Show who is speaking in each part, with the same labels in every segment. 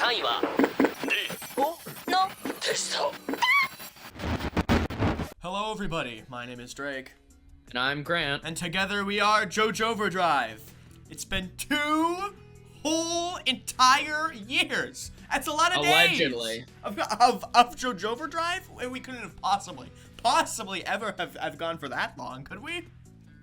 Speaker 1: 単位は5のテスト
Speaker 2: Hello everybody, my name is Drake.
Speaker 3: And I'm Grant.
Speaker 2: And together we are JOJOVERDRIVE. It's been 2 whole entire years. That's a lot of
Speaker 3: Allegedly.
Speaker 2: days of JOJOVERDRIVE, and we couldn't have possibly ever have gone for that long, could we?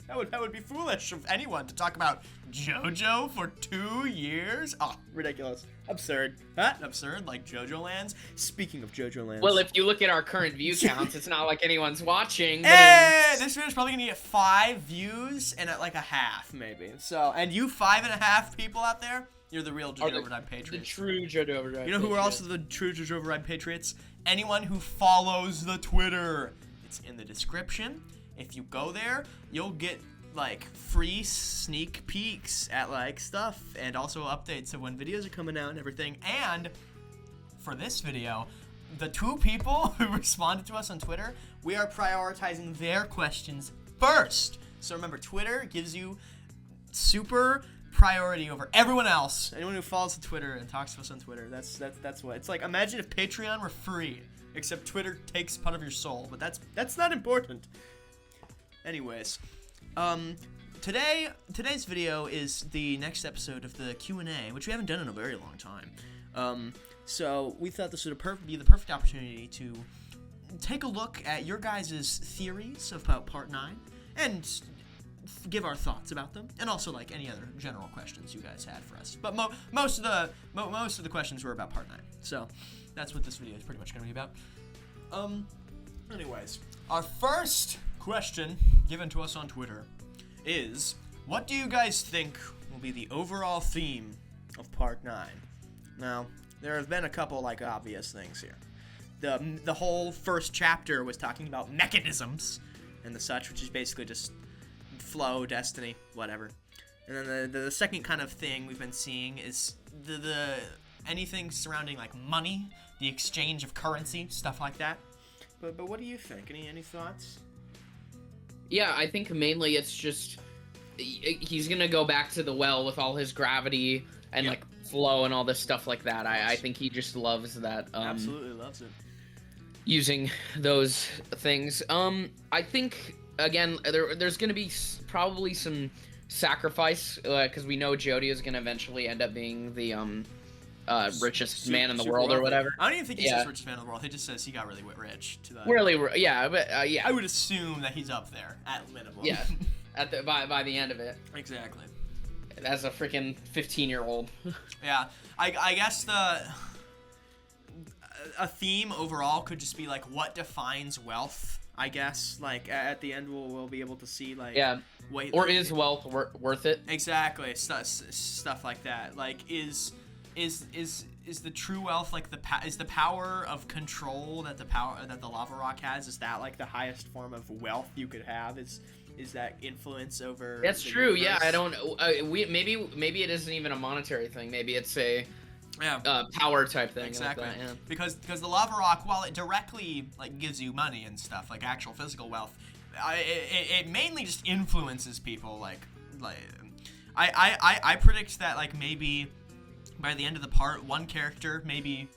Speaker 2: That would be foolish of anyone to talk about JoJo for 2 years. Oh, ridiculous. Absurd. Huh? Absurd, like JoJo Lands. Speaking of JoJo Lands.
Speaker 3: Well, if you look at our current view counts, it's not like anyone's watching. But
Speaker 2: hey, this video's probably gonna get 5 views and at like a half, maybe. So, and you 5.5 people out there, you're the real JoJoVerdrive Patriots.
Speaker 3: The true JoJoVerdrive.
Speaker 2: You know who are also the true JoJoVerdrive Patriots? Anyone who follows the Twitter. It's in the description. If you go there, you'll get like free sneak peeks at like stuff and also updates of when videos are coming out and everything. And for this video, the 2 people who responded to us on Twitter, we are prioritizing their questions first. So remember, Twitter gives you super priority over everyone else. Anyone who follows the Twitter and talks to us on Twitter, that's what it's like. Imagine if Patreon were free, except Twitter takes part of your soul, but that's not important. Anyways, today's video is the next episode of the Q&A, which we haven't done in a very long time. So we thought this would be the perfect opportunity to take a look at your guys' theories about Part 9 and give our thoughts about them, and also like any other general questions you guys had for us. But most of the questions were about Part 9, so that's what this video is pretty much going to be about. Anyways, our first question given to us on Twitter is, what do you guys think will be the overall theme of Part 9? Now, there have been a couple like obvious things here. The whole first chapter was talking about mechanisms and the such, which is basically just flow, destiny, whatever. And then the second kind of thing we've been seeing is the anything surrounding like money, the exchange of currency, stuff like that. But what do you think? Any thoughts?
Speaker 3: Yeah, I think mainly it's just he's gonna go back to the well with all his gravity and like flow and all this stuff like that. I think he just loves that.
Speaker 2: Absolutely loves it.
Speaker 3: Using those things. I think again there's gonna be probably some sacrifice because we know Jody is gonna eventually end up being the richest man in the world or whatever.
Speaker 2: I don't even think he says richest man in the world. He just says he got really rich.
Speaker 3: Really, yeah, but yeah.
Speaker 2: I would assume that he's up there at minimum.
Speaker 3: Yeah, by the end of it.
Speaker 2: Exactly.
Speaker 3: As a freaking 15-year-old.
Speaker 2: Yeah, I guess a theme overall could just be like what defines wealth. I guess like at the end we'll be able to see like
Speaker 3: is wealth worth it? Exactly,
Speaker 2: stuff like that. Like is the true wealth like is the power of control that the lava rock has, is that like the highest form of wealth you could have? Is that influence over?
Speaker 3: That's true. Universe? Yeah, I don't. Maybe it isn't even a monetary thing. Maybe it's a power type thing.
Speaker 2: Exactly.
Speaker 3: Like that, yeah.
Speaker 2: Because the lava rock, while it directly like gives you money and stuff, like actual physical wealth, it mainly just influences people. I predict that like maybe by the end of the part, one character, maybe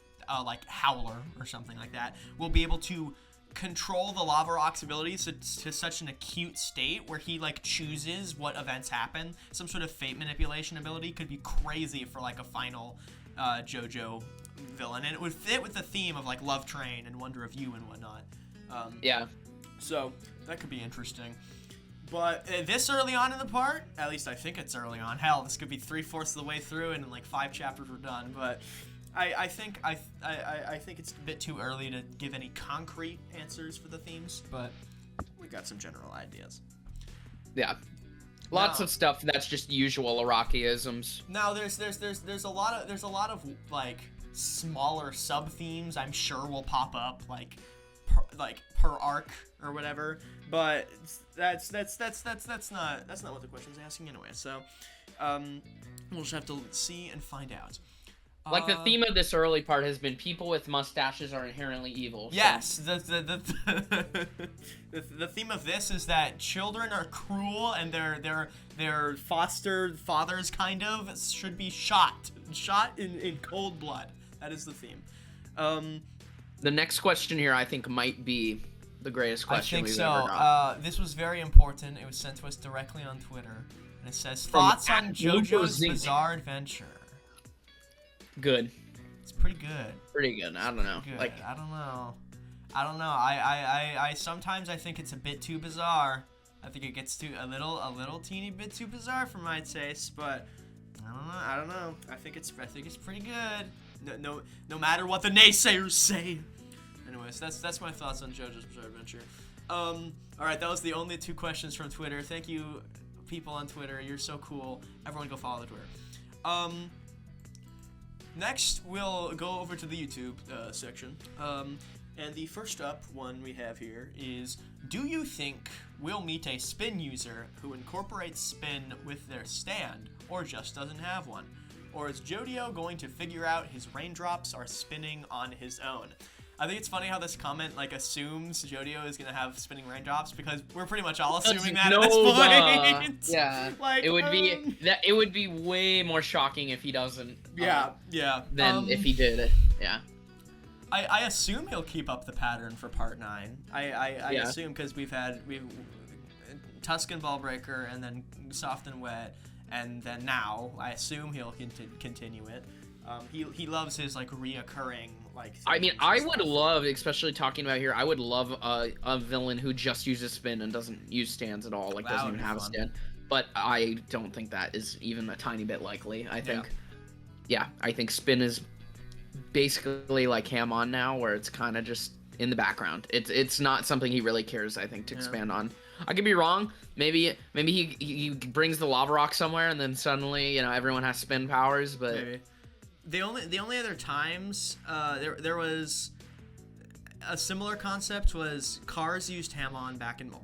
Speaker 2: like Howler or something like that, will be able to control the lava rock's abilities to such an acute state where he like chooses what events happen. Some sort of fate manipulation ability could be crazy for like a final JoJo villain, and it would fit with the theme of like Love Train and Wonder of You and whatnot. So that could be interesting. But this early on in the part, at least I think it's early on. Hell, this could be 3/4 of the way through, and in like 5 chapters we're done. But I think it's a bit too early to give any concrete answers for the themes. But we got some general ideas.
Speaker 3: Yeah, lots of stuff that's just usual Araki-isms.
Speaker 2: Now there's a lot of like smaller sub themes I'm sure will pop up like per arc or whatever, but that's not what the question's asking anyway. So we'll just have to see and find out.
Speaker 3: Like the theme of this early part has been people with mustaches are inherently evil.
Speaker 2: Yes, the theme of this is that children are cruel and their foster fathers kind of should be shot in cold blood. That is the theme.
Speaker 3: The next question here, I think, might be the greatest question we've ever got.
Speaker 2: This was very important. It was sent to us directly on Twitter, and it says thoughts on JoJo's Bizarre Adventure.
Speaker 3: Good.
Speaker 2: It's pretty good.
Speaker 3: Pretty good. I don't know.
Speaker 2: Good.
Speaker 3: Like,
Speaker 2: I don't know. I sometimes I think it's a bit too bizarre. I think it gets to a little teeny bit too bizarre for my taste, but I don't know. I think it's pretty good. No matter what the naysayers say. Anyways, that's my thoughts on JoJo's Bizarre Adventure. All right, that was the only 2 questions from Twitter. Thank you, people on Twitter. You're so cool. Everyone go follow the Twitter. Next, we'll go over to the YouTube section. And the first up one we have here is, do you think we'll meet a spin user who incorporates spin with their stand, or just doesn't have one? Or is Jodio going to figure out his raindrops are spinning on his own? I think it's funny how this comment assumes Jodio is gonna have spinning raindrops, because we're pretty much all assuming that at this point.
Speaker 3: Yeah. It would be way more shocking if he doesn't.
Speaker 2: Yeah.
Speaker 3: Than if he did it. Yeah.
Speaker 2: I assume he'll keep up the pattern for part 9. I assume, because we've Tuscan Ballbreaker, and then Soft and Wet, and then now I assume he'll continue it. He loves his reoccurring
Speaker 3: I mean, I would love, especially talking about here, I would love a villain who just uses spin and doesn't use stands at all, doesn't even have a stand. But I don't think that is even a tiny bit likely. I think, I think spin is basically like Hamon now, where it's kind of just in the background. It's not something he really cares, I think, to expand on. I could be wrong. Maybe he brings the lava rock somewhere, and then suddenly everyone has spin powers. But
Speaker 2: maybe. The only other times there was a similar concept was Cars used Hamon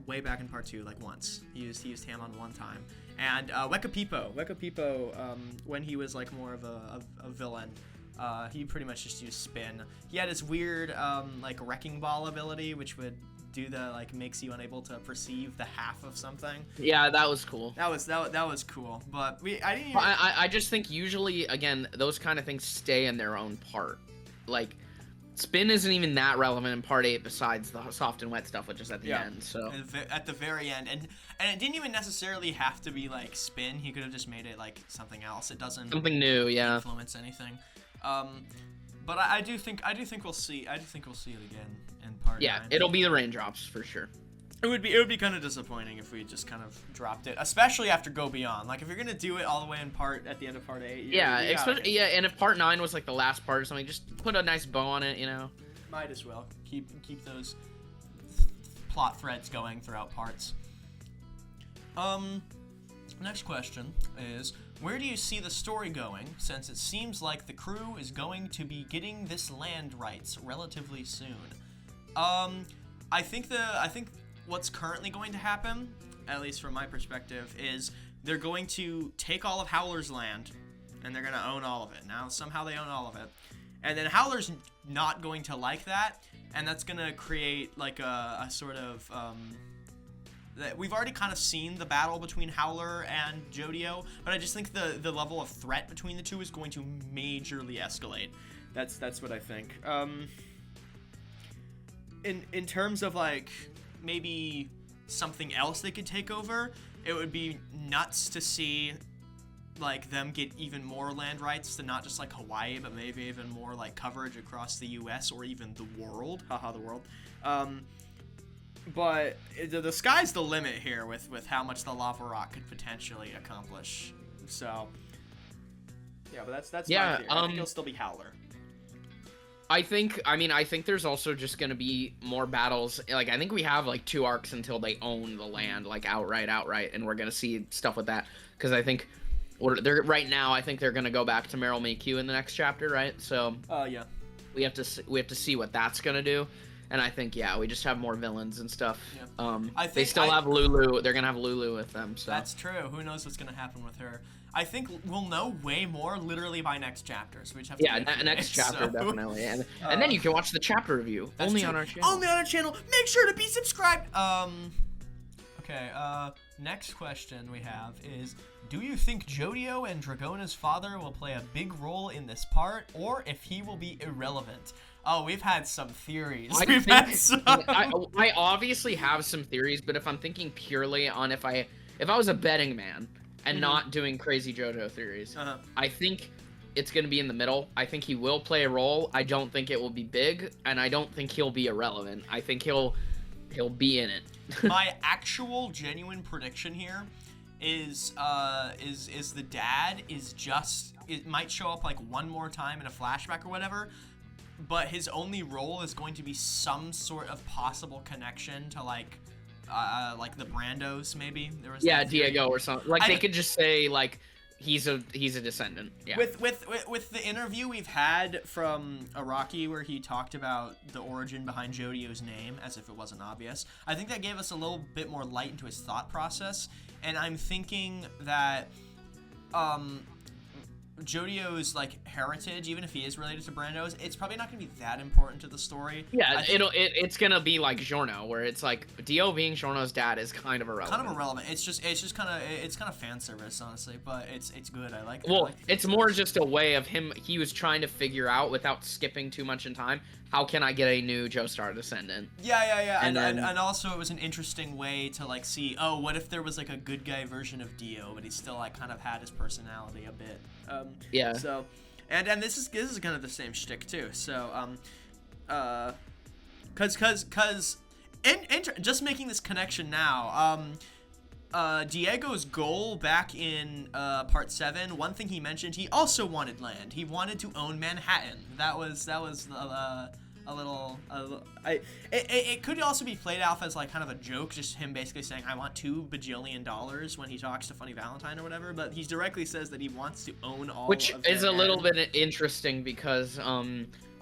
Speaker 2: way back in part 2, once. He used Hamon one time. And Weka Pipo, when he was more of a villain, he pretty much just used spin. He had his weird wrecking ball ability, which would do the makes you unable to perceive the half of something.
Speaker 3: Yeah, that was cool.
Speaker 2: That was cool. But I didn't.
Speaker 3: I just think usually, again, those kind of things stay in their own part. Spin isn't even that relevant in part 8, besides the soft and wet stuff, which is at the end. So
Speaker 2: at the very end, and it didn't even necessarily have to be spin. He could have just made it something else. It doesn't
Speaker 3: something new,
Speaker 2: influence anything. But I do think we'll see. I do think we'll see it again in part 9.
Speaker 3: It'll be the raindrops for sure.
Speaker 2: It would be kind of disappointing if we just kind of dropped it, especially after Go Beyond. If you're gonna do it all the way at the end of part 8.
Speaker 3: And if part 9 was the last part or something, just put a nice bow on it,
Speaker 2: Might as well keep those plot threads going throughout parts. Next question is, where do you see the story going, since it seems like the crew is going to be getting this land rights relatively soon? I think what's currently going to happen, at least from my perspective, is they're going to take all of Howler's land, and they're going to own all of it. Now, somehow they own all of it. And then Howler's not going to like that, and that's going to create a sort of... we've already kind of seen the battle between Howler and Jodio, but I just think the level of threat between the two is going to majorly escalate. That's what I think. In terms of maybe something else they could take over, it would be nuts to see them get even more land rights to not just Hawaii, but maybe even more coverage across the US or even the world. Haha, the world. But the sky's the limit here with how much the lava rock could potentially accomplish. So, but that's my theory. I think it'll still be Howler.
Speaker 3: I think there's also just gonna be more battles. I think we have 2 arcs until they own the land, outright, and we're gonna see stuff with that. Because I think right now, I think they're gonna go back to Meryl Makyu in the next chapter, right? So, we have to see what that's gonna do. And I think, we just have more villains and stuff. Yeah. They still have Lulu. They're going to have Lulu with them. So
Speaker 2: that's true. Who knows what's going to happen with her? I think we'll know way more literally by next chapter. So we just have to
Speaker 3: next chapter, definitely. And then you can watch the chapter review. Only on our channel.
Speaker 2: Only on our channel. Make sure to be subscribed. Okay, next question we have is, do you think Jodio and Dragona's father will play a big role in this part, or if he will be irrelevant? Oh, we've had some theories.
Speaker 3: I obviously have some theories, but if I'm thinking purely on if I was a betting man and not doing crazy JoJo theories, I think it's going to be in the middle. I think he will play a role. I don't think it will be big, and I don't think he'll be irrelevant. I think he'll be in it.
Speaker 2: My actual genuine prediction here is the dad it might show up like one more time in a flashback or whatever, but his only role is going to be some sort of possible connection to like the Brandos, maybe. There was
Speaker 3: Diego or something. Like they could just say like he's a descendant. Yeah.
Speaker 2: With the interview we've had from Araki where he talked about the origin behind Jodio's name as if it wasn't obvious, I think that gave us a little bit more light into his thought process, and I'm thinking that Jodio's like heritage, even if he is related to Brando's, it's probably not going to be that important to the story.
Speaker 3: Yeah, it's gonna be like Giorno, where it's like Dio being Giorno's dad is kind of irrelevant.
Speaker 2: It's just kind of fan service, honestly, but it's good. I like.
Speaker 3: Well, it's more just a way of him. He was trying to figure out without skipping too much in time. How can I get a new Joestar descendant?
Speaker 2: Yeah. And also it was an interesting way to like see, oh, what if there was like a good guy version of Dio, but he still like kind of had his personality a bit.
Speaker 3: Yeah.
Speaker 2: So, and this is kind of the same shtick too. So, just making this connection now. Diego's goal back in part 7, one thing he mentioned, he also wanted land. He wanted to own Manhattan. That was it could also be played off as like kind of a joke, just him basically saying I want $2 bajillion when he talks to Funny Valentine or whatever, but he directly says that he wants to own all
Speaker 3: which
Speaker 2: of
Speaker 3: is
Speaker 2: Manhattan.
Speaker 3: A little bit interesting because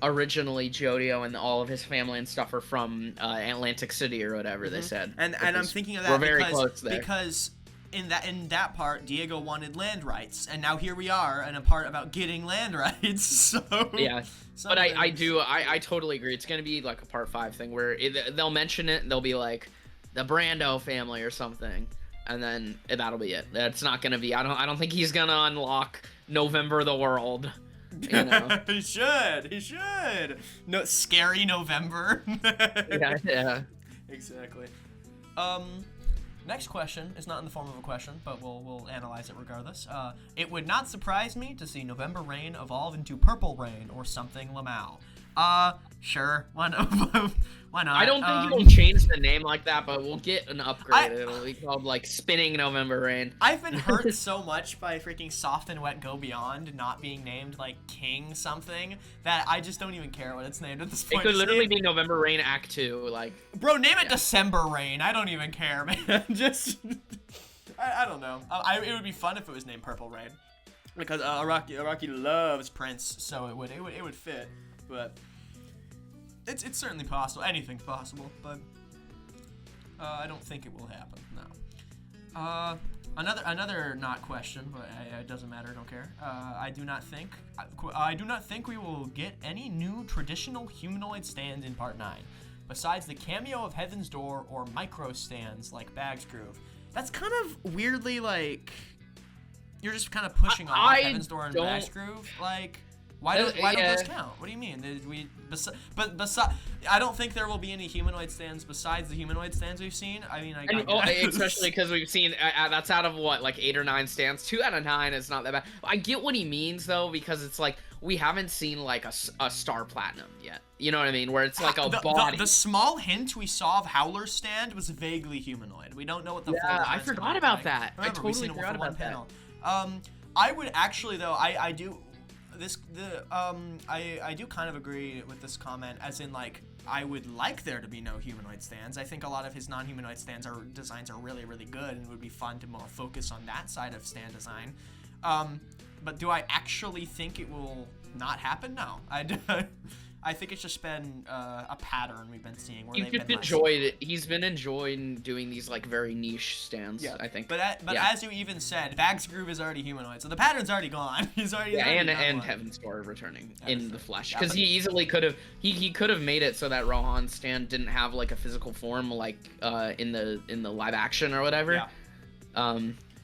Speaker 3: originally Jodio and all of his family and stuff are from Atlantic City or whatever they said.
Speaker 2: And I'm thinking of that
Speaker 3: we're very close there.
Speaker 2: Because in that part Diego wanted land rights, and now here we are in a part about getting land rights. So
Speaker 3: yeah. But I totally agree. It's gonna be like a part 5 thing where they'll mention it and they'll be like the Brando family or something, and then that'll be it. That's not gonna be. I don't think he's gonna unlock November the World. You know?
Speaker 2: He should. No, scary November.
Speaker 3: yeah.
Speaker 2: Exactly. Next question is not in the form of a question, but we'll analyze it regardless. It would not surprise me to see November Rain evolve into Purple Rain or something Lamau. Sure. Why not?
Speaker 3: I don't think it'll change the name like that, but we'll get an upgrade. It'll be called like Spinning November Rain.
Speaker 2: I've been hurt so much by freaking Soft and Wet Go Beyond not being named like King something that I just don't even care what it's named at this point.
Speaker 3: It could literally be November Rain Act 2, like.
Speaker 2: Bro, name it December Rain. I don't even care, man. Just, I don't know. It would be fun if it was named Purple Rain, because Araki loves Prince, so it would fit, but. It's certainly possible. Anything's possible, but I don't think it will happen. No. Another not question, but it doesn't matter. I don't care. I do not think we will get any new traditional humanoid stands in Part 9, besides the cameo of Heaven's Door or micro stands like Bag's Groove. That's kind of weirdly like you're just kind of pushing off Heaven's Door and Bag's Groove, like. Why don't those count? What do you mean? I don't think there will be any humanoid stands besides the humanoid stands we've seen. I mean,
Speaker 3: especially because we've seen that's out of what, like 8 or 9 stands. 2 out of 9 is not that bad. I get what he means though, because it's like we haven't seen like a Star Platinum yet. You know what I mean? Where it's like a body.
Speaker 2: The small hint we saw of Howler's stand was vaguely humanoid. We don't know what the.
Speaker 3: Yeah, I forgot about that.
Speaker 2: Remember,
Speaker 3: I totally forgot about that.
Speaker 2: I would actually though. I do. I do kind of agree with this comment, as in like I would like there to be no humanoid stands. I think a lot of his non-humanoid designs are really, really good, and would be fun to more focus on that side of stand design. But do I actually think it will not happen? No, I think it's just been a pattern we've been seeing where
Speaker 3: He's
Speaker 2: they've
Speaker 3: just
Speaker 2: been
Speaker 3: enjoyed. He's been enjoying doing these like very niche stands. I think.
Speaker 2: But
Speaker 3: Yeah.
Speaker 2: as you even said, Bag's Groove is already humanoid, so the pattern's already gone. He's already
Speaker 3: and
Speaker 2: done one.
Speaker 3: Heaven's Door returning
Speaker 2: Yeah,
Speaker 3: in the flesh,
Speaker 2: yeah,
Speaker 3: because
Speaker 2: but-
Speaker 3: he easily could have he could have made it so that Rohan stand didn't have like a physical form like in the live action or whatever.
Speaker 2: Yeah.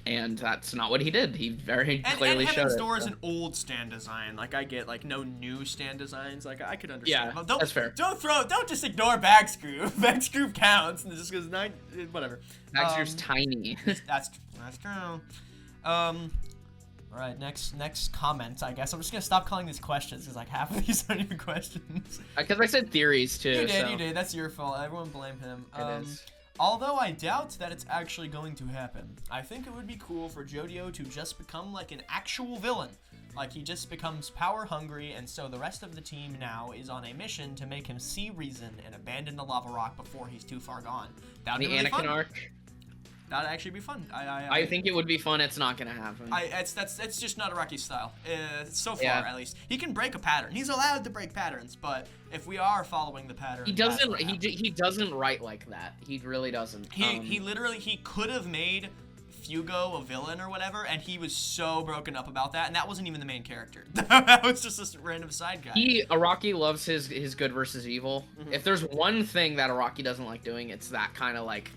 Speaker 3: And that's not what he did. He very clearly
Speaker 2: and
Speaker 3: showed
Speaker 2: Heaven's
Speaker 3: it.
Speaker 2: Door is
Speaker 3: so.
Speaker 2: an old stand design. Like I get like no new stand designs. Like I could understand.
Speaker 3: Yeah,
Speaker 2: But
Speaker 3: that's fair.
Speaker 2: Don't just ignore Bag's Groove. Bag's Groove counts, and it just goes 9. Whatever.
Speaker 3: Baxter's tiny.
Speaker 2: That's true. All right, next comment. I guess I'm just gonna stop calling these questions because like half of these aren't even questions.
Speaker 3: Because I said theories too.
Speaker 2: You did. That's your fault. Everyone blame him.
Speaker 3: It is.
Speaker 2: Although I doubt that it's actually going to happen, I think it would be cool for Jodio to just become like an actual villain. Like he just becomes power hungry, and so the rest of the team now is on a mission to make him see reason and abandon the lava rock before he's too far gone. That'd
Speaker 3: The
Speaker 2: be really
Speaker 3: Anakin
Speaker 2: fun.
Speaker 3: arc.
Speaker 2: That'd actually be fun.
Speaker 3: I think it would be fun. It's not gonna happen.
Speaker 2: It's just not Araki's style. So far,
Speaker 3: Yeah.
Speaker 2: at least. He can break a pattern. He's allowed to break patterns, but if we are following the pattern,
Speaker 3: He
Speaker 2: that's
Speaker 3: doesn't.
Speaker 2: what happens.
Speaker 3: He doesn't write like that. He really doesn't.
Speaker 2: He literally could have made Fugo a villain or whatever, and he was so broken up about that, and that wasn't even the main character. That was just this random side guy.
Speaker 3: Araki loves his good versus evil.
Speaker 2: Mhm.
Speaker 3: If there's one thing that Araki doesn't like doing, it's that kind of like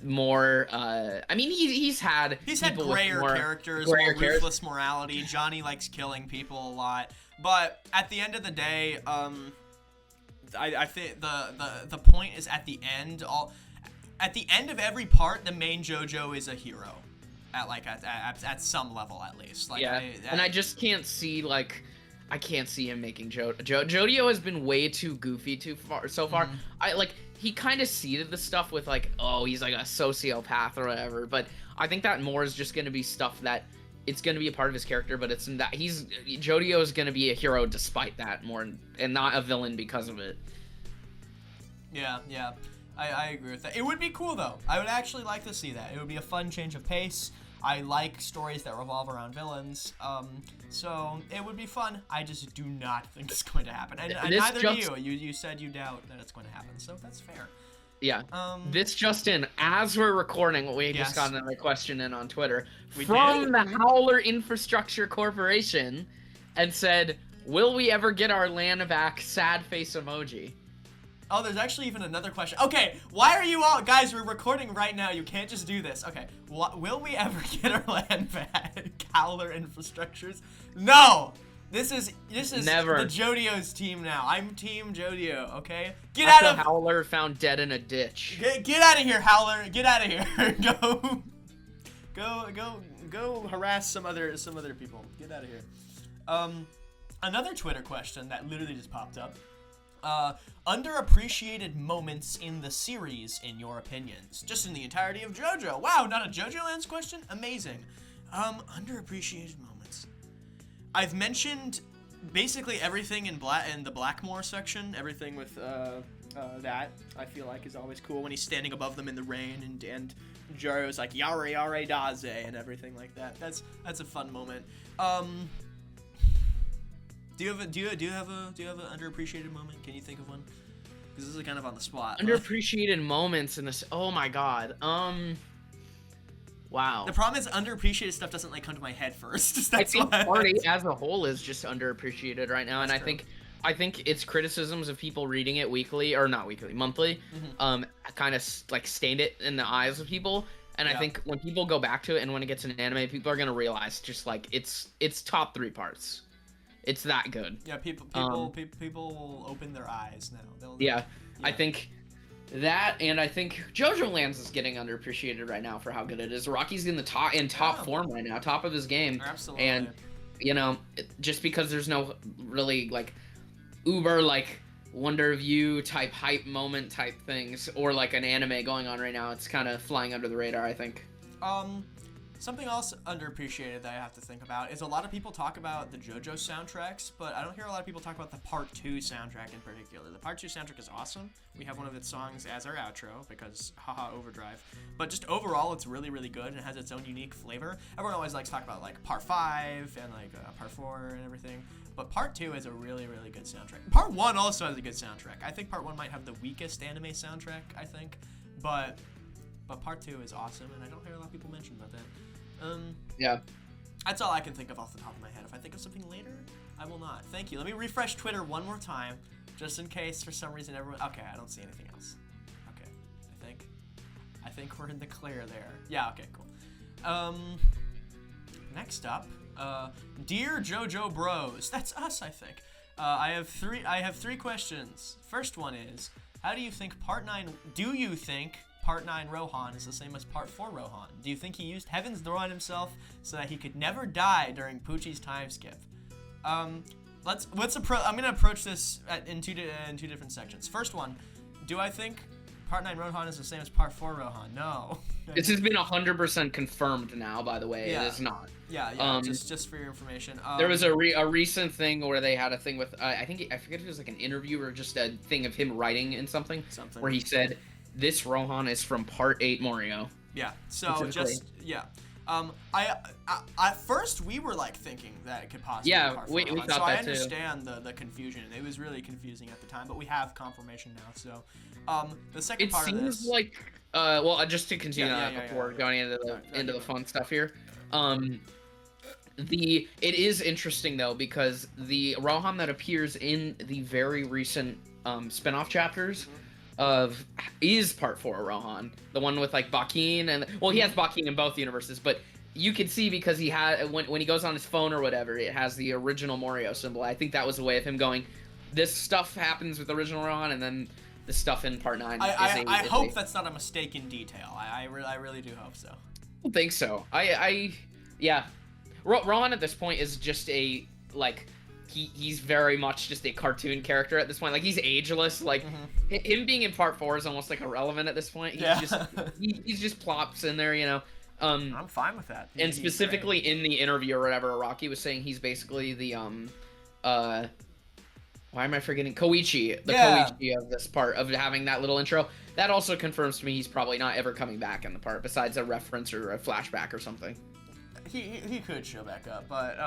Speaker 3: more. I mean, he's had people with
Speaker 2: grayer
Speaker 3: more
Speaker 2: characters,
Speaker 3: grayer
Speaker 2: more
Speaker 3: characters.
Speaker 2: ruthless morality. Johnny likes killing people a lot, but at the end of the day, I think the point is at the end. At the end of every part, the main JoJo is a hero, at some level at least. Like,
Speaker 3: Yeah, and I just can't see like. I can't see him making Jodio has been way too goofy so far.
Speaker 2: Mhm.
Speaker 3: He kind of seeded the stuff with like, oh, he's like a sociopath or whatever, but I think that more is just going to be stuff that it's going to be a part of his character, but it's in that Jodio is going to be a hero despite that more and not a villain because of it.
Speaker 2: Yeah. I agree with that. It would be cool though. I would actually like to see that. It would be a fun change of pace. I like stories that revolve around villains, so it would be fun. I just do not think it's going to happen, and neither do you. You said you doubt that it's going to happen, so that's fair.
Speaker 3: Yeah. This just in, as we're recording, we
Speaker 2: Yes.
Speaker 3: just got another question in on Twitter
Speaker 2: We
Speaker 3: from
Speaker 2: did?
Speaker 3: the Howler Infrastructure Corporation, and said, "Will we ever get our land back?" Sad face emoji.
Speaker 2: Oh, there's actually even another question. Okay, why are you all guys? We're recording right now. You can't just do this. Okay, will we ever get our land back? Howler Infrastructures? No. This is
Speaker 3: Never.
Speaker 2: the Jodio's team now. I'm Team Jodio. Okay, get
Speaker 3: After
Speaker 2: out of
Speaker 3: Howler found dead in a ditch.
Speaker 2: get out of here, Howler. Get out of here. Go harass some other people. Get out of here. Another Twitter question that literally just popped up. Underappreciated moments in the series, in your opinions. Just in the entirety of JoJo. Wow, not a JoJo Lands question? Amazing. Underappreciated moments. I've mentioned basically everything in the Blackmore section. Everything with that, I feel like, is always cool when he's standing above them in the rain and Jario's like yare yare daze and everything like that. That's a fun moment. Do you have an underappreciated moment? Can you think of one? Because this is kind of on the spot.
Speaker 3: Underappreciated moments in this. Oh my god. Wow.
Speaker 2: The problem is underappreciated stuff doesn't come to my head first.
Speaker 3: I
Speaker 2: That's
Speaker 3: think
Speaker 2: why.
Speaker 3: Party as a whole is just underappreciated right now, and
Speaker 2: That's
Speaker 3: I think its criticisms of people reading it weekly or not weekly, monthly, kind of stained it in the eyes of people. And
Speaker 2: Yeah.
Speaker 3: I think when people go back to it and when it gets an anime, people are gonna realize just it's top 3 parts. It's that good.
Speaker 2: Yeah, people will open their eyes now.
Speaker 3: Yeah, I think that, and I think JoJo Lands is getting underappreciated right now for how good it is. Rocky's in top form right now, top of his game.
Speaker 2: Absolutely.
Speaker 3: And just because there's no really uber Wonder of You type hype moment type things or an anime going on right now, it's kind of flying under the radar, I think.
Speaker 2: Something else underappreciated that I have to think about is a lot of people talk about the JoJo soundtracks, but I don't hear a lot of people talk about the Part 2 soundtrack in particular. The Part 2 soundtrack is awesome. We have one of its songs as our outro because haha overdrive. But just overall, it's really, really good and it has its own unique flavor. Everyone always likes to talk about like Part 5 and like Part 4 and everything. But Part 2 is a really, really good soundtrack. Part 1 also has a good soundtrack. I think Part 1 might have the weakest anime soundtrack, I think. But Part 2 is awesome, and I don't hear a lot of people mention about that.
Speaker 3: Yeah.
Speaker 2: That's all I can think of off the top of my head. If I think of something later, I will not. Thank you. Let me refresh Twitter one more time, just in case for some reason everyone... Okay, I don't see anything else. Okay, I think we're in the clear there. Yeah, okay, cool. Next up, Dear JoJo Bros. That's us, I think. I have three questions. First one is, how do you think Part 9... Do you think Part 9 Rohan is the same as Part 4 Rohan? Do you think he used Heaven's Door on himself so that he could never die during Poochie's time skip? I'm gonna approach this in two different sections. First one, do I think Part 9 Rohan is the same as Part 4 Rohan? No.
Speaker 3: This has been 100% confirmed now, by the way.
Speaker 2: Yeah.
Speaker 3: It is not.
Speaker 2: Yeah. Just for your information.
Speaker 3: There was a recent thing where they had a thing with I forget if it was like an interview or just a thing of him writing in something. Where he said, this Rohan is from Part 8 Morio.
Speaker 2: Yeah. So just at first we were like thinking that it could possibly be Part 4
Speaker 3: we
Speaker 2: Rohan.
Speaker 3: thought
Speaker 2: So
Speaker 3: that
Speaker 2: I understand the confusion. It was really confusing at the time, but we have confirmation now. So the second part of this.
Speaker 3: It seems like just to continue before going into the fun stuff here. It is interesting though because the Rohan that appears in the very recent spin-off chapters is Part 4 Rohan, the one with like Bakin and he has Bakin in both universes, but you can see because he had when he goes on his phone or whatever, it has the original Morio symbol. I think that was a way of him going, this stuff happens with the original Rohan, and then the stuff in Part 9.
Speaker 2: I hope that's not a mistaken detail. I really do hope so.
Speaker 3: I don't think so. Rohan at this point is just a like. He's very much just a cartoon character at this point. Like, he's ageless. Like, him being in Part 4 is almost, like, irrelevant at this point. He just plops in there, you know.
Speaker 2: I'm fine with that.
Speaker 3: And specifically in the interview or whatever, Araki was saying he's basically the, why am I forgetting? Koichi. The Koichi of this part, of having that little intro. That also confirms to me he's probably not ever coming back in the part, besides a reference or a flashback or something.
Speaker 2: He could show back up, but,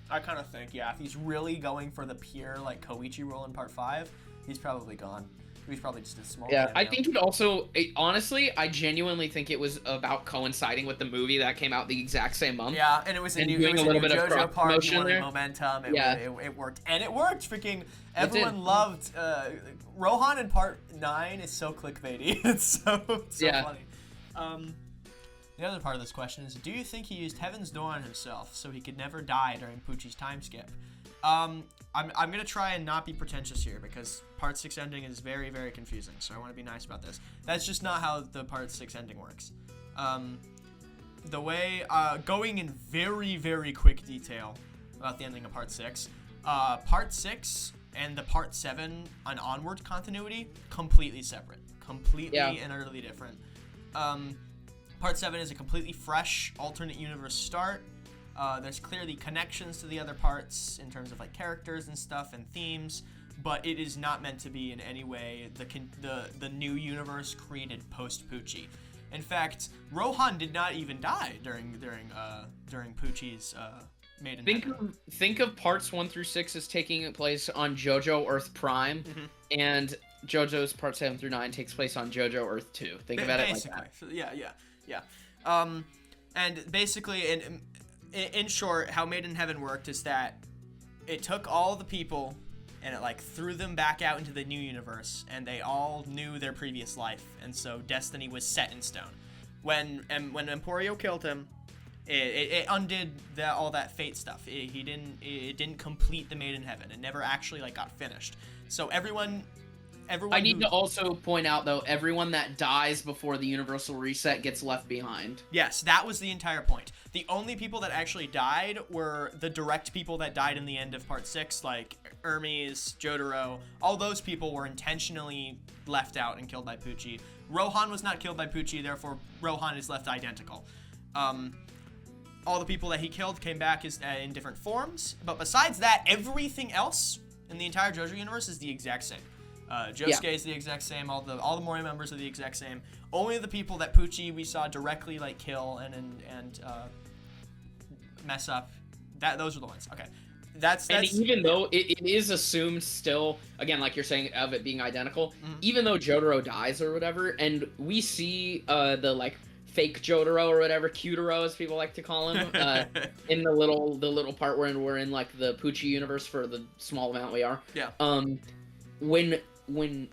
Speaker 2: I kind of think, if he's really going for the pure, like, Koichi role in Part 5, he's probably gone. He's probably just a small cameo.
Speaker 3: I think honestly, I genuinely think it was about coinciding with the movie that came out the exact same month.
Speaker 2: Yeah, and it was a new JoJo part, he wanted momentum, it worked. And it worked, freaking, everyone loved, Rohan in Part 9 is so clickbaity. It's so funny. The other part of this question is, do you think he used Heaven's Door on himself so he could never die during Poochie's time skip? I'm going to try and not be pretentious here because Part 6 ending is very, very confusing, so I want to be nice about this. That's just not how the Part 6 ending works. The way, going in very, very quick detail about the ending of Part 6, Part 6 and the Part 7 and onward continuity, completely separate. Completely and utterly different. Part 7 is a completely fresh, alternate universe start. There's clearly connections to the other parts in terms of like characters and stuff and themes, but it is not meant to be in any way the new universe created post Poochie. In fact, Rohan did not even die during Poochie's Maiden Heaven.
Speaker 3: Think of parts 1 through 6 as taking place on JoJo Earth Prime, and JoJo's part 7 through 9 takes place on JoJo Earth 2. Think about it like that.
Speaker 2: Yeah. And basically, in short, how Maiden Heaven worked is that it took all the people and it like threw them back out into the new universe, and they all knew their previous life, and so destiny was set in stone. When Emporio killed him, it undid all that fate stuff. It didn't complete the Maiden Heaven. It never actually like got finished. So everyone I need to also point out, though, everyone that dies before the universal reset gets left behind. Yes, that was the entire point. The only people that actually died were the direct people that died in the end of Part 6, like Hermes, Jotaro. All those people were intentionally left out and killed by Poochie. Rohan was not killed by Poochie, therefore Rohan is left identical. all the people that he killed came back in different forms. But besides that, everything else in the entire JoJo universe is the exact same. Josuke is the exact same. All the Mori members are the exact same. Only the people that Pucci we saw directly like kill and mess up. Those are the ones. Okay. That's
Speaker 3: and even though it is assumed still, again, like you're saying, of it being identical, even though Jotaro dies or whatever, and we see the like fake Jotaro or whatever, Cutero as people like to call him, in the little part where we're in like the Pucci universe for the small amount we are.
Speaker 2: Yeah.
Speaker 3: When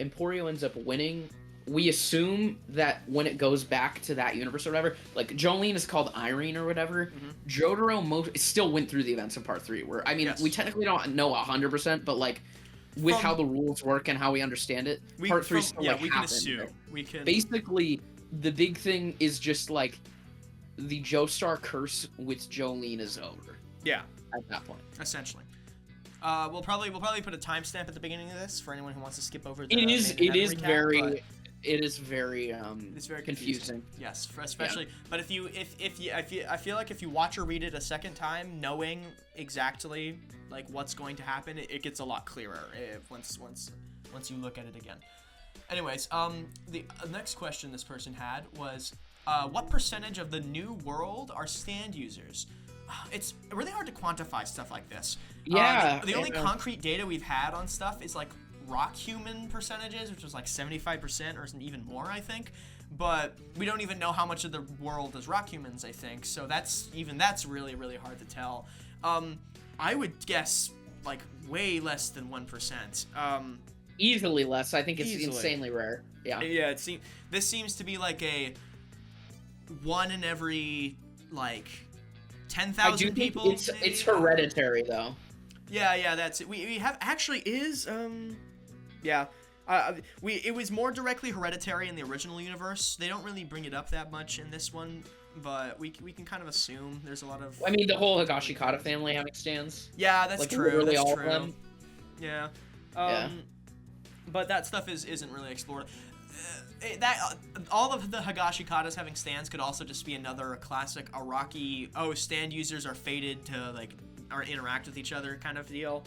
Speaker 3: Emporio ends up winning, we assume that when it goes back to that universe or whatever, like Jolene is called Irene or whatever, Jotaro still went through the events of Part 3, where, I mean, we technically don't know 100%, but like, with how the rules work and how we understand it, Part 3 still like,
Speaker 2: we
Speaker 3: happened.
Speaker 2: Can assume. We can...
Speaker 3: Basically, the big thing is just like, the Joestar curse with Jolene is over.
Speaker 2: Yeah.
Speaker 3: At that point.
Speaker 2: Essentially. We'll probably put a timestamp at the beginning of this for anyone who wants to skip over the It is very confusing. Yes, especially. Yeah. But I feel like if you watch or read it a second time, knowing exactly like what's going to happen, it gets a lot clearer once you look at it again. Anyways, the next question this person had was, what percentage of the new world are stand users? It's really hard to quantify stuff like this.
Speaker 3: Yeah.
Speaker 2: The only concrete data we've had on stuff is like rock human percentages, which was like 75% or even more, I think. But we don't even know how much of the world is rock humans, I think. So that's really, really hard to tell. I would guess like way less than 1%.
Speaker 3: Easily less. I think it's insanely rare. Yeah.
Speaker 2: Yeah. This seems to be like a 1 in every like 10,000 people.
Speaker 3: It's hereditary though.
Speaker 2: Yeah. That's it. We have actually is yeah. It was more directly hereditary in the original universe. They don't really bring it up that much in this one, but we can kind of assume there's a lot of.
Speaker 3: I mean, the whole Higashikata family having stands.
Speaker 2: Yeah, that's
Speaker 3: like,
Speaker 2: true.
Speaker 3: Literally
Speaker 2: that's
Speaker 3: all
Speaker 2: true.
Speaker 3: of them.
Speaker 2: Yeah.
Speaker 3: Yeah.
Speaker 2: But that stuff isn't really explored. All of the Higashikatas having stands could also just be another classic Araki. Oh, stand users are fated to like or interact with each other kind of deal.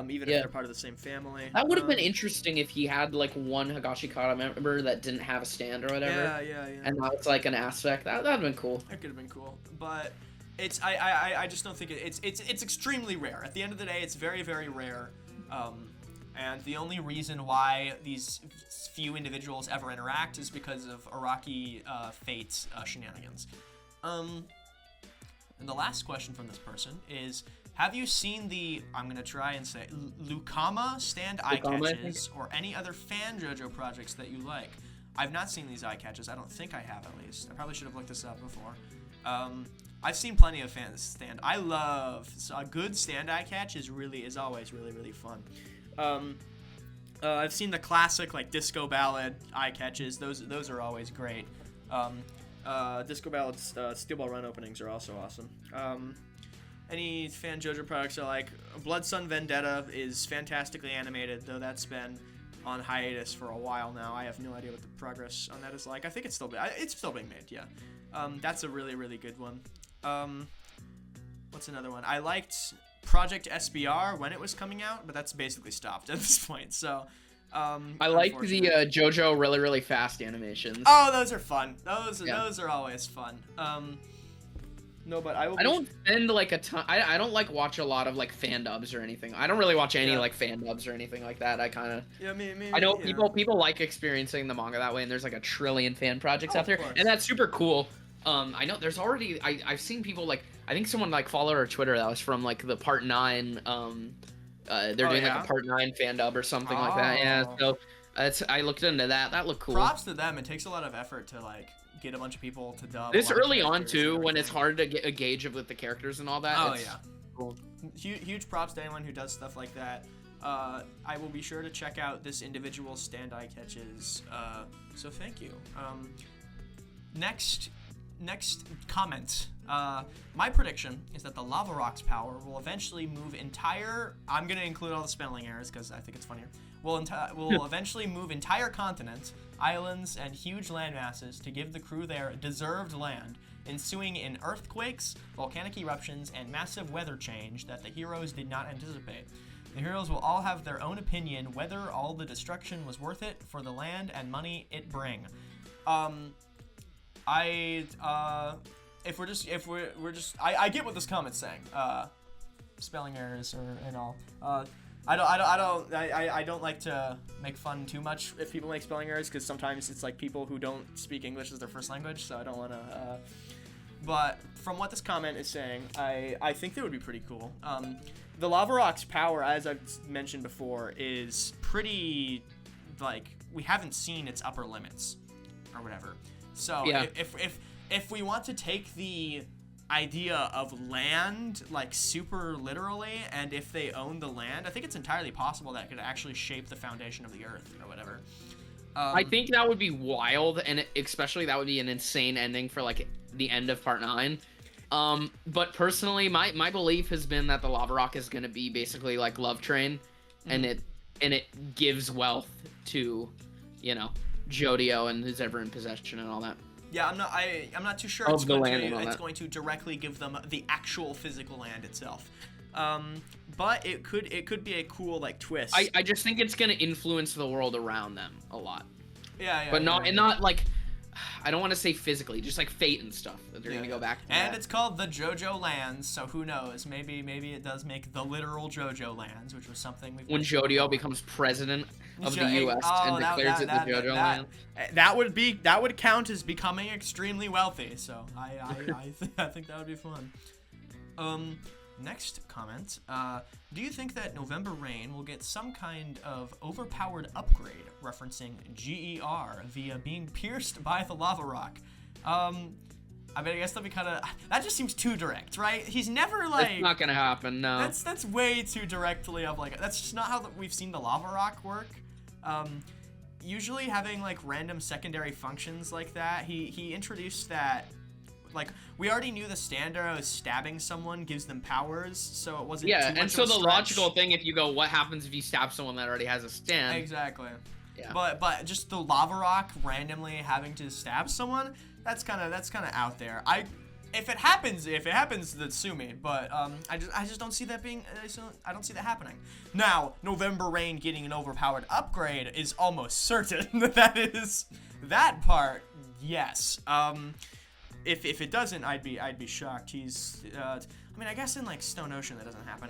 Speaker 2: Even if they're part of the same family.
Speaker 3: That would have been interesting if he had like one Higashikata member that didn't have a stand or whatever.
Speaker 2: Yeah.
Speaker 3: And now it's like an aspect. That'd have been cool.
Speaker 2: That could have been cool, but it's I just don't think it's extremely rare. At the end of the day, it's very, very rare. And the only reason why these few individuals ever interact is because of Araki Fate's shenanigans. And the last question from this person is, have you seen the, I'm going to try and say, Lucama stand eye catches or any other fan JoJo projects that you like? I've not seen these eye catches. I don't think I have, at least. I probably should have looked this up before. I've seen plenty of fans stand. I love a good stand eye catch is always really, really fun. I've seen the classic like disco ballad eye catches. Those are always great. Disco Ballad's Steel Ball Run openings are also awesome. Any fan JoJo products I like. Blood Sun Vendetta is fantastically animated, though that's been on hiatus for a while now. I have no idea what the progress on that is like. I think it's still being made, yeah. That's a really, really good one. What's another one? I liked Project SBR when it was coming out, but that's basically stopped at this point, so...
Speaker 3: I like the JoJo really, really fast animations.
Speaker 2: Oh, those are fun. Those are always fun. No, but I don't
Speaker 3: spend like a ton. I don't like watch a lot of like fan dubs or anything. I don't really watch any like fan dubs or anything like that. I kind of.
Speaker 2: Yeah, me.
Speaker 3: I know people like experiencing the manga that way, and there's like a trillion fan projects out there, and that's super cool. I know there's already. I've seen people like. I think someone like followed our Twitter that was from like the Part 9. They're doing like a Part 9 fan dub or something like that. Yeah. So I looked into that. That looked cool.
Speaker 2: Props to them. It takes a lot of effort to like get a bunch of people to dub.
Speaker 3: This early on too, when it's hard to get a gauge of with the characters and all that.
Speaker 2: Oh yeah. Cool. Huge props to anyone who does stuff like that. I will be sure to check out this individual stand eye catches. So thank you. Next Next comment. My prediction is that the lava rock's power will eventually move entire. I'm gonna include all the spelling errors because I think it's funnier. Will eventually move entire continents, islands, and huge land masses to give the crew their deserved land, ensuing in earthquakes, volcanic eruptions, and massive weather change that the heroes did not anticipate. The heroes will all have their own opinion whether all the destruction was worth it for the land and money it bring. I get what this comment's saying. Spelling errors and all. I don't like to make fun too much if people make spelling errors, because sometimes it's like people who don't speak English as their first language, so I don't want to. But from what this comment is saying, I think that would be pretty cool. The lava rock's power, as I've mentioned before, is pretty, like, we haven't seen its upper limits or whatever. So
Speaker 3: yeah.
Speaker 2: if we want to take the idea of land like super literally, and if they own the land, I think it's entirely possible that it could actually shape the foundation of the earth or whatever.
Speaker 3: I think that would be wild, and especially that would be an insane ending for like the end of part 9. But personally, my belief has been that the lava rock is going to be basically like Love Train, and it gives wealth to, you know, Jodio and who's ever in possession and all that.
Speaker 2: Yeah, I'm not too sure it's going to directly give them the actual physical land itself. But it could be a cool like twist.
Speaker 3: I just think it's gonna influence the world around them a lot.
Speaker 2: Yeah.
Speaker 3: But not like, I don't want to say physically, just like fate and stuff that they're gonna go back to.
Speaker 2: And it's called the JoJo Lands, so who knows? Maybe it does make the literal JoJo Lands, which was something
Speaker 3: when Jodio becomes president of the U.S. and declares it the JoJo Land.
Speaker 2: That would count as becoming extremely wealthy. So I think that would be fun. Next comment. Do you think that November Rain will get some kind of overpowered upgrade referencing GER via being pierced by the lava rock? I mean, I guess that'd be kind of. That just seems too direct, right? He's never like.
Speaker 3: It's not gonna happen. No.
Speaker 2: That's way too directly of like. That's just not how we've seen the lava rock work. Usually having like random secondary functions like that. He introduced that. Like, we already knew the standard of stabbing someone gives them powers, so it wasn't too much
Speaker 3: and so
Speaker 2: of a
Speaker 3: the
Speaker 2: stretch.
Speaker 3: Logical thing, if you go, what happens if you stab someone that already has a stand?
Speaker 2: Exactly.
Speaker 3: Yeah.
Speaker 2: But just the lava rock randomly having to stab someone, that's kind of out there. If it happens, then sue me. But I just don't see that being. I don't see that happening. Now, November Rain getting an overpowered upgrade is almost certain. That part, yes. If it doesn't, I'd be shocked. He's, I mean, I guess in like Stone Ocean that doesn't happen.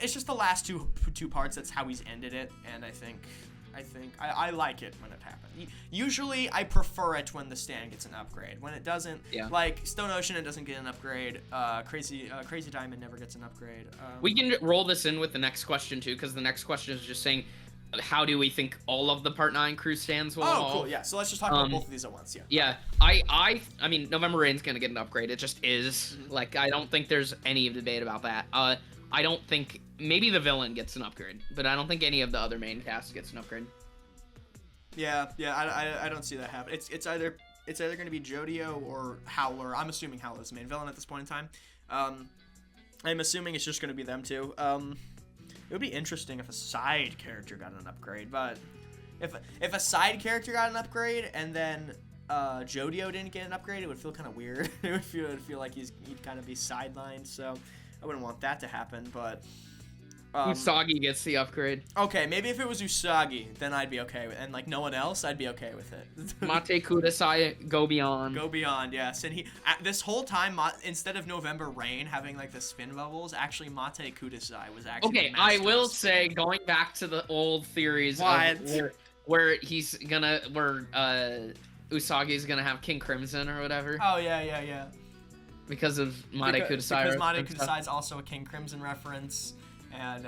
Speaker 2: It's just the last two parts. That's how he's ended it, and I like it when it happens. Usually, I prefer it when the stand gets an upgrade. When it doesn't, like Stone Ocean, it doesn't get an upgrade. Crazy Diamond never gets an upgrade.
Speaker 3: We can roll this in with the next question too, because the next question is just saying, how do we think all of the Part 9 crew stands will evolve?
Speaker 2: Cool, yeah. So let's just talk about both of these at once, yeah.
Speaker 3: Yeah, I mean, November Rain's gonna get an upgrade. It just is. Like, I don't think there's any debate about that. I don't think, maybe the villain gets an upgrade, but I don't think any of the other main cast gets an upgrade.
Speaker 2: Yeah, I don't see that happen. It's either gonna be Jodio or Howler. I'm assuming Howler's the main villain at this point in time. I'm assuming it's just gonna be them two. It would be interesting if a side character got an upgrade, but if a side character got an upgrade and then Jodio didn't get an upgrade, it would feel kind of weird. It would feel like he'd kind of be sidelined, so I wouldn't want that to happen, but...
Speaker 3: Usagi gets the upgrade.
Speaker 2: Okay, maybe if it was Usagi, then I'd be okay with it. And, like, no one else, I'd be okay with it.
Speaker 3: Mate Kudasai, go beyond.
Speaker 2: Go beyond, yes. And this whole time, instead of November Rain having, like, the spin bubbles, actually Mate Kudasai was actually
Speaker 3: Okay, I will say, going back to the old theories where Usagi's gonna have King Crimson or whatever.
Speaker 2: Oh, yeah.
Speaker 3: Because of Mate Kudasai.
Speaker 2: Because Mate Kudasai's also a King Crimson reference. And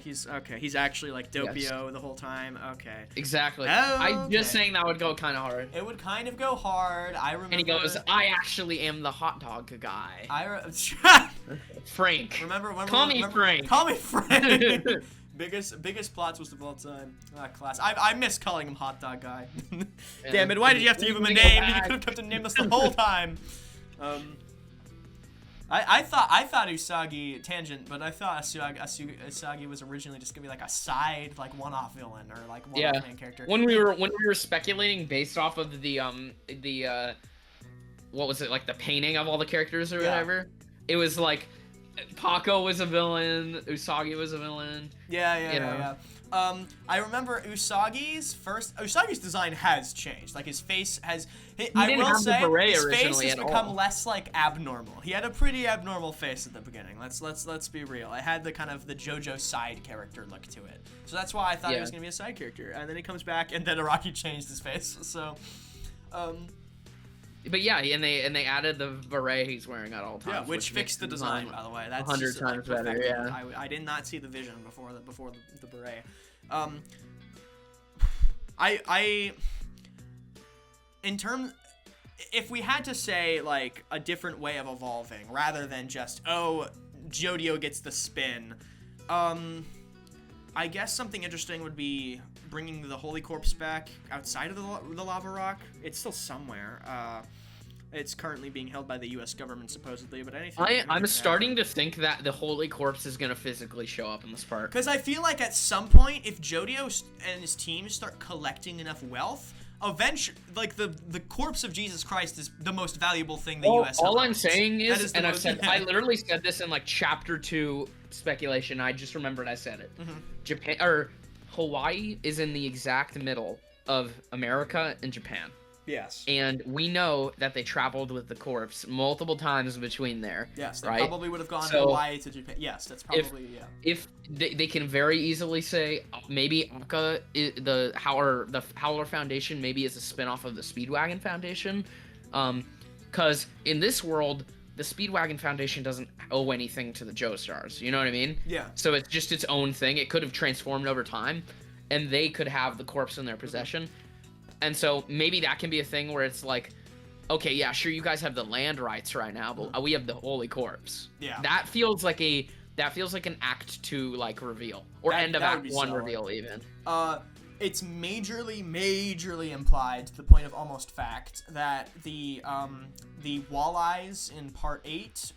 Speaker 2: he's actually like Doppio the whole time. Okay.
Speaker 3: Exactly.
Speaker 2: Oh,
Speaker 3: I'm just saying that would go kind of hard.
Speaker 2: It would kind of go hard. I remember.
Speaker 3: And he goes, "I actually am the hot dog guy." Frank.
Speaker 2: Remember?
Speaker 3: Call me Frank.
Speaker 2: Call me Frank. Biggest plot twist of all time. Class. I miss calling him Hot Dog Guy. Damn it! Why did you have to give him a name? You could have kept a nameless the whole time. I thought Usagi tangent, but I thought Usagi was originally just gonna be like a side, like one-off villain or like one-off main character.
Speaker 3: When we were speculating based off of the what was it, like the painting of all the characters or whatever, it was like Paco was a villain, Usagi was a villain.
Speaker 2: Yeah. I remember Usagi's design has changed. Like his face has. I will say his face has become less like abnormal. He had a pretty abnormal face at the beginning. Let's be real. It had the kind of the JoJo side character look to it. So that's why I thought he was gonna be a side character. And then he comes back, and then Araki changed his face. So.
Speaker 3: But yeah, and they added the beret he's wearing at all times.
Speaker 2: Yeah, which fixed the design, by the way. That's
Speaker 3: 100 times better. Yeah.
Speaker 2: I did not see the vision before the beret. If we had to say like a different way of evolving rather than just Jodio gets the spin, I guess something interesting would be bringing the Holy Corpse back outside of the lava rock. It's still somewhere. It's currently being held by the U.S. government supposedly, but anything.
Speaker 3: I'm starting to think that the Holy Corpse is gonna physically show up in this part.
Speaker 2: Because I feel like at some point, if Jodio and his team start collecting enough wealth, eventually, like the corpse of Jesus Christ is the most valuable thing the U.S.
Speaker 3: All I'm saying is, and I literally said this in like chapter 2 speculation. I just remembered I said it.
Speaker 2: Mm-hmm.
Speaker 3: Japan or Hawaii is in the exact middle of America and Japan.
Speaker 2: Yes.
Speaker 3: And we know that they traveled with the corpse multiple times between there.
Speaker 2: Yes, they
Speaker 3: right?
Speaker 2: probably would have gone Hawaii to Japan. Yes, that's probably,
Speaker 3: If they can very easily say maybe Aka, the Howler Foundation maybe is a spinoff of the Speedwagon Foundation. Because in this world, the Speedwagon Foundation doesn't owe anything to the Joestars. You know what I mean?
Speaker 2: Yeah.
Speaker 3: So it's just its own thing. It could have transformed over time, and they could have the corpse in their possession. And so maybe that can be a thing where it's like, okay, yeah, sure, you guys have the land rights right now, but we have the Holy Corpse.
Speaker 2: Yeah.
Speaker 3: That feels like an Act 2 like reveal, or end of Act 1 reveal even.
Speaker 2: It's majorly implied to the point of almost fact that the walleyes in Part 8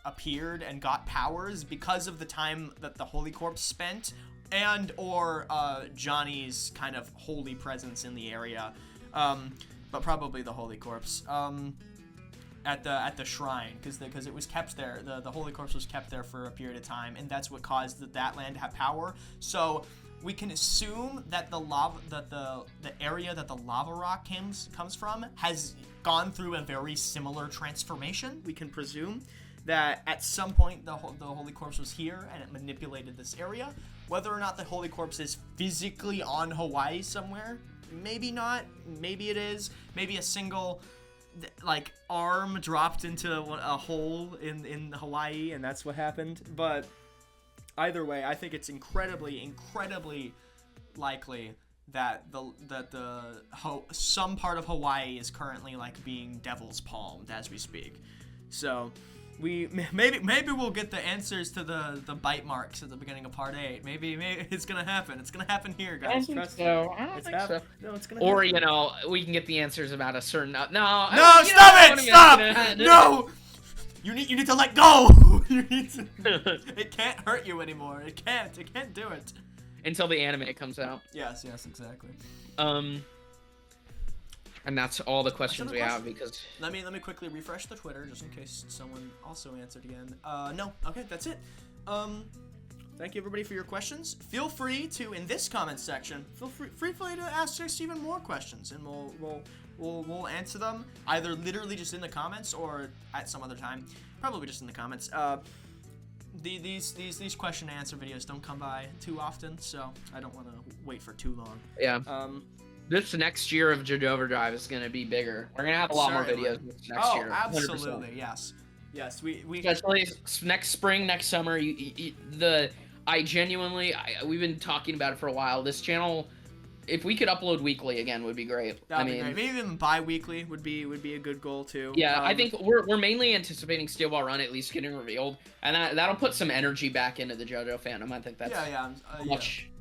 Speaker 2: appeared and got powers because of the time that the Holy Corpse spent, and or Johnny's kind of holy presence in the area, but probably the Holy Corpse at the shrine, because it was kept there. The Holy Corpse was kept there for a period of time, and that's what caused that land to have power. So we can assume that the area that the lava rock comes from has gone through a very similar transformation. We can presume that at some point the Holy Corpse was here and it manipulated this area. Whether or not the Holy Corpse is physically on Hawaii somewhere, maybe not. Maybe it is. Maybe a single like arm dropped into a hole in Hawaii, and that's what happened. But either way, I think it's incredibly likely that some part of Hawaii is currently like being devil's palmed as we speak. So maybe we'll get the answers to the bite marks at the beginning of Part 8. Maybe it's gonna happen. It's gonna happen here, guys. Trust me.
Speaker 3: I don't think so.
Speaker 2: No, it's gonna.
Speaker 3: Or
Speaker 2: happen.
Speaker 3: we can get the answers about a certain. No,
Speaker 2: stop it! Stop! No. You need to let go. You need to. It can't hurt you anymore. It can't. It can't do it.
Speaker 3: Until the anime comes out.
Speaker 2: Yes, exactly.
Speaker 3: And that's all the questions we have, because
Speaker 2: let me quickly refresh the Twitter just in case someone also answered again. No. Okay, that's it. Thank you everybody for your questions. Feel free to, in this comment section, feel free to ask us even more questions, and we'll answer them either literally just in the comments or at some other time. Probably just in the comments. These question and answer videos don't come by too often, so I don't want to wait for too long.
Speaker 3: Yeah. This next year of JOJOVERDRIVE is going to to be bigger. We're going to have a lot more videos next year.
Speaker 2: Oh, absolutely, 100%. Yes. We
Speaker 3: especially next spring, next summer. We've been talking about it for a while. This channel if we could upload weekly again, would be great.
Speaker 2: That would be great. Maybe even bi-weekly would be a good goal too.
Speaker 3: Yeah, I think we're mainly anticipating Steel Ball Run at least getting revealed, and that'll put some energy back into the JoJo fandom. I think that's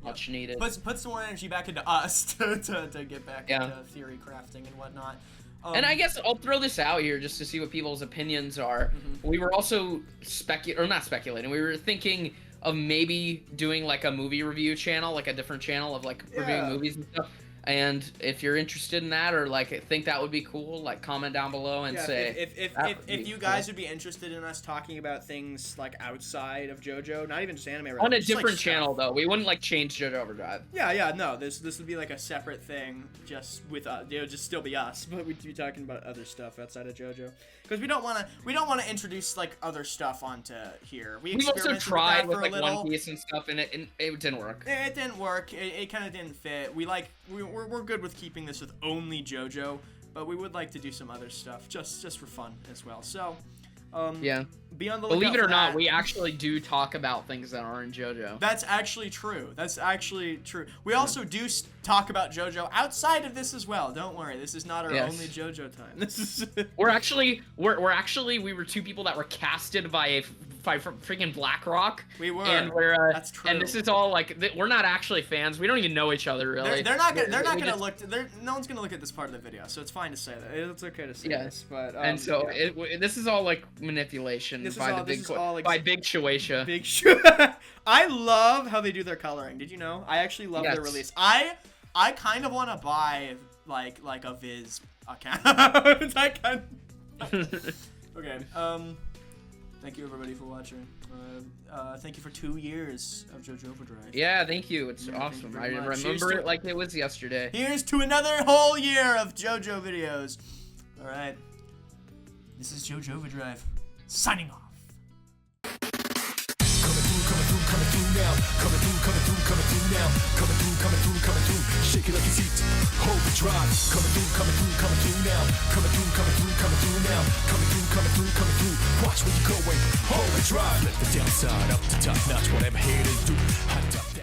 Speaker 3: much needed.
Speaker 2: Put some more energy back into us to get back into theory crafting and whatnot.
Speaker 3: And I guess I'll throw this out here just to see what people's opinions are. We were also not speculating. We were thinking of maybe doing like a movie review channel, like a different channel of like reviewing movies and stuff. And if you're interested in that or like think that would be cool, like comment down below and say
Speaker 2: if you guys would be interested in us talking about things like outside of JoJo, not even just anime,
Speaker 3: on a different channel though. We wouldn't like change JoJo Overdrive.
Speaker 2: No, this would be like a separate thing, just with just still be us, but we'd be talking about other stuff outside of JoJo because we don't want to introduce like other stuff onto here.
Speaker 3: We've also tried with like One Piece and stuff, and it didn't work.
Speaker 2: It didn't work. It kind of didn't fit. We're good with keeping this with only JoJo, but we would like to do some other stuff just for fun as well. So, be on the lookout.
Speaker 3: Believe it or not, we actually do talk about things that aren't JoJo.
Speaker 2: That's actually true. We also do talk about JoJo outside of this as well. Don't worry, this is not our only JoJo time. This is we were two people that were casted by freaking BlackRock. We were.
Speaker 3: And that's true. And this is all like we're not actually fans. We don't even know each other really.
Speaker 2: They're not gonna look. No one's gonna look at this part of the video, so it's fine to say that. It's okay to say this. But
Speaker 3: and so this is all like manipulation by Big Shueisha.
Speaker 2: Big Shueisha. I love how they do their coloring. Did you know? I actually love their release. I kind of want to buy like a Viz account. Okay. Thank you everybody for watching. Thank you for 2 years of JoJo Overdrive.
Speaker 3: Yeah, thank you. It's awesome. I remember it like it was yesterday.
Speaker 2: Here's to another whole year of JoJo videos. All right. This is JoJo Overdrive signing off.
Speaker 4: Coming through now, coming through now, coming through, shake it like it's heat, overdrive, coming through now, coming through now, coming through, watch where you're going, overdrive, let the downside up the top notch, whatever here they do, hot top that.